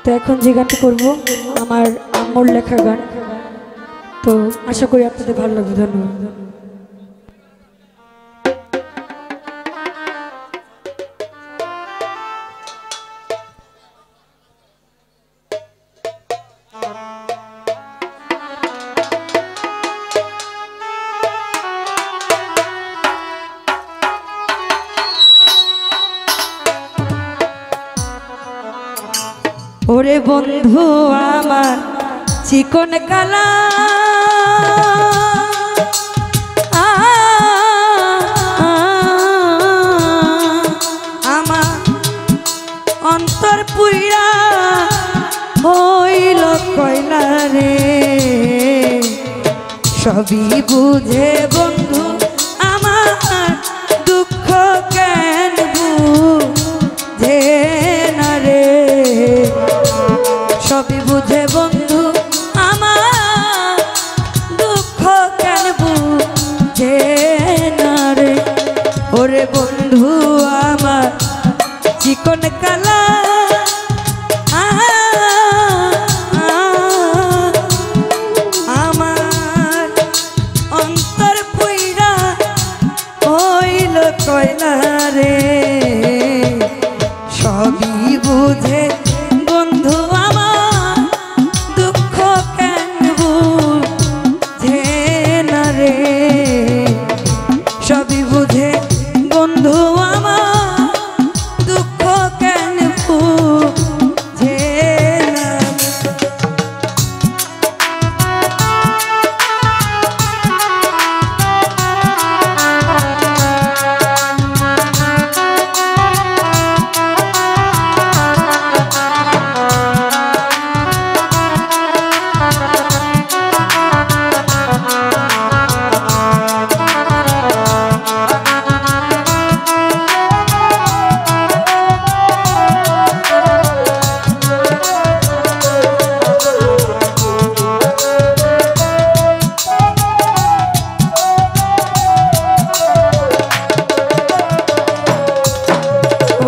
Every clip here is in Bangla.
তো এখন যে গানটি করবো আমার আম্মুর লেখা গান, তো আশা করি আপনাদের ভালো লাগবে। ধন্যবাদ। ওরে বন্ধু আমার চিকন কালা, আমার অন্তর পুইরা হইল কয়লা রে, সবই বুঝে বন্ধু আমার দুঃখ কেন বুঝে না রে, সবই বুঝে বন্ধু আমার দুঃখ কেন বুঝে না রে। ওরে বন্ধু আমার চিকন কালা, আমার অন্তর পুইরা হইল কয়লা রে, সবই বুঝে বন্ধু আমার দুঃখ কেন বুঝে না রে, সবই বুঝে বন্ধু আমার দুঃখ কেন বুঝে না।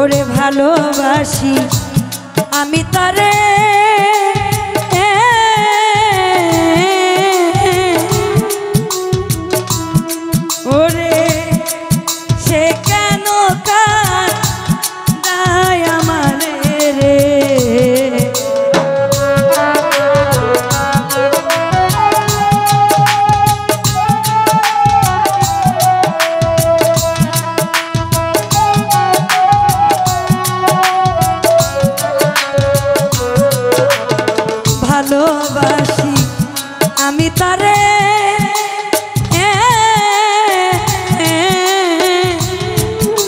ওরে ভালোবাসি আমি তারে, ওরে সে কেন কাঁদায় আমারে রে, ভালোবাসি আমি তারে,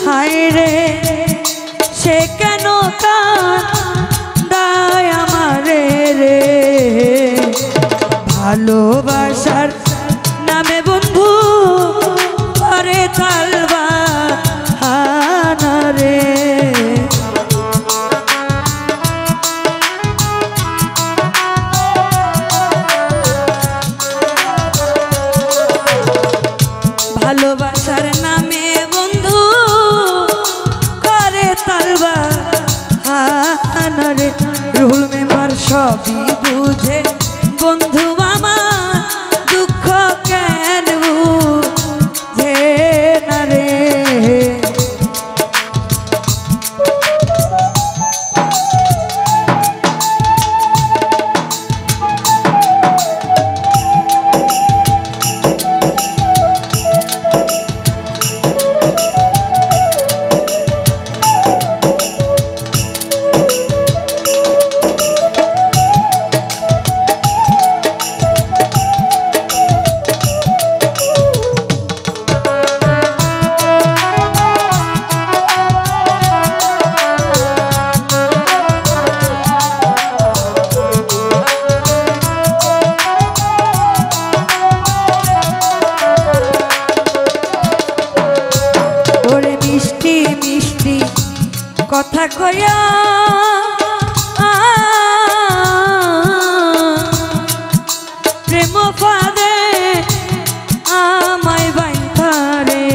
হায় রে সে কেন কাঁদায় আমারে রে, ভালোবাসার নামে বন্ধু করে তালবাহানা রে, ভালোবাসার নামে বন্ধু করে তালবাহানা রে, রুহুল মেম্বার সবই বুঝে বন্ধু আমার দুঃখ কেন বুঝে না রে, কথা কয়া প্রেম ফাদে আমায় বাইন্ধা রে,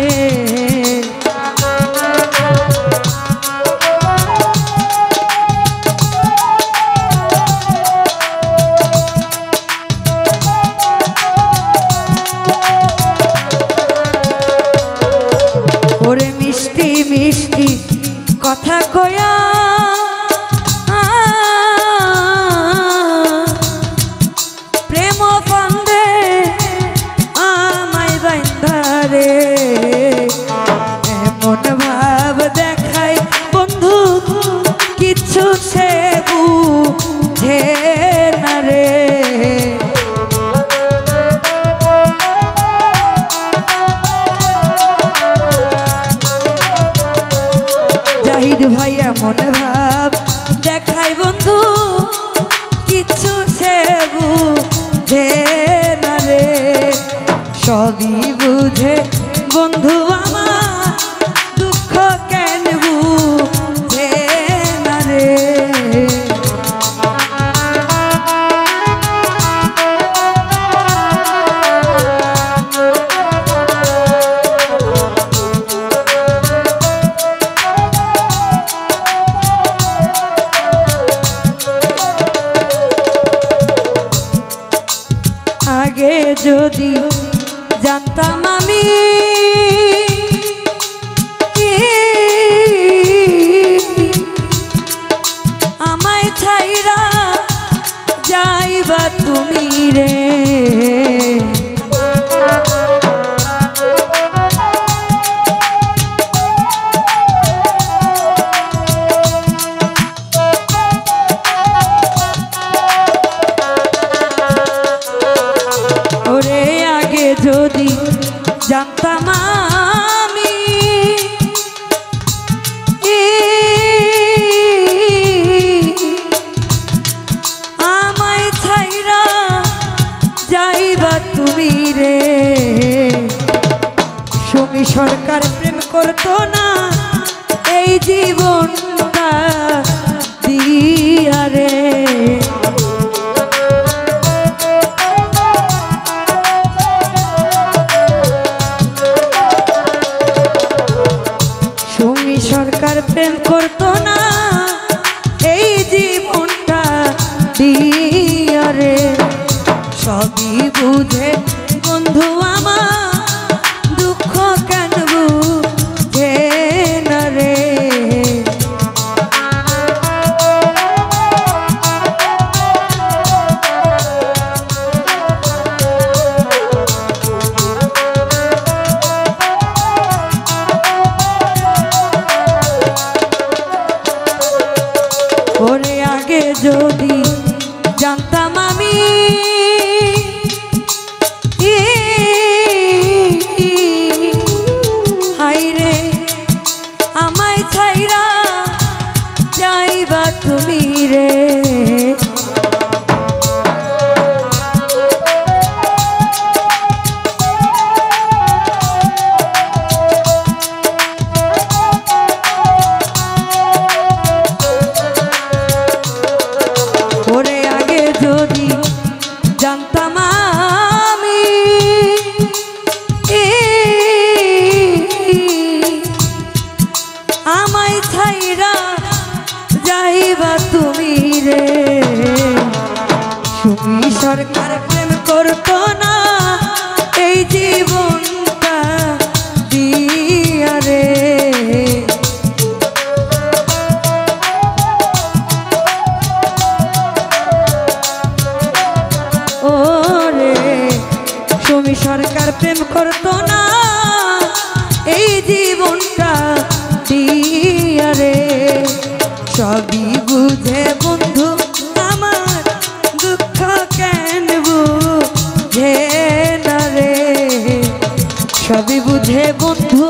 সবই বুঝে বন্ধু আমার দুঃখ কেন বুঝে না রে। আগে যদি জানতাম আমি আমায় ছাইরা যাইবা তুমি রে, যদি জানতাম আমি আমায় ছাইরা যাইবা তুমি রে। সুমি সরকার প্রেম করতো না এই জীবনটা দিয়া রে। সরকার প্রেম করতো না এই জীবনটা দিয়া রে। সবই বুঝে বন্ধু আমার দুঃখ কেন বুঝে না রে। ওরে আগে যদি জানতাম আমি হাইরে আমায় ছাইরা যাইবা তুমি রে। যদি জানতাম আমি আমায় ছাইরা যাইবা তুমি রে। সুমি সরকার প্রেম করতো না এই জীবনটা দিয়া রে। সুমি সরকার প্রেম করতো না এই জীবনটা দিয়া রে। সবই বুঝে বন্ধু আমার দুঃখ কেন বুঝে না রে। সবই বুঝে বন্ধু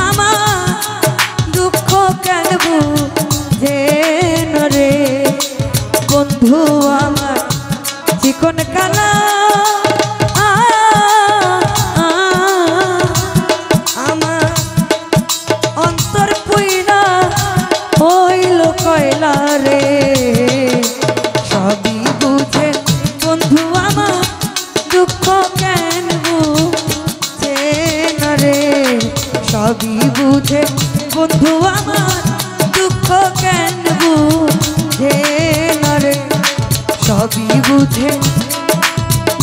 আমার দুঃখ কেন বুঝে না রে। বন্ধু আমার চিকন কালা রে। সবই বুঝে বন্ধু আমার দুঃখ কেন বুঝে না রে। সবই বুঝে বন্ধু আমার দুঃখ কেন বুঝে না রে। সবই বুঝে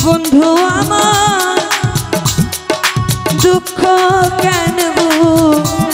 বন্ধু আমার দুঃখ কেন বুঝে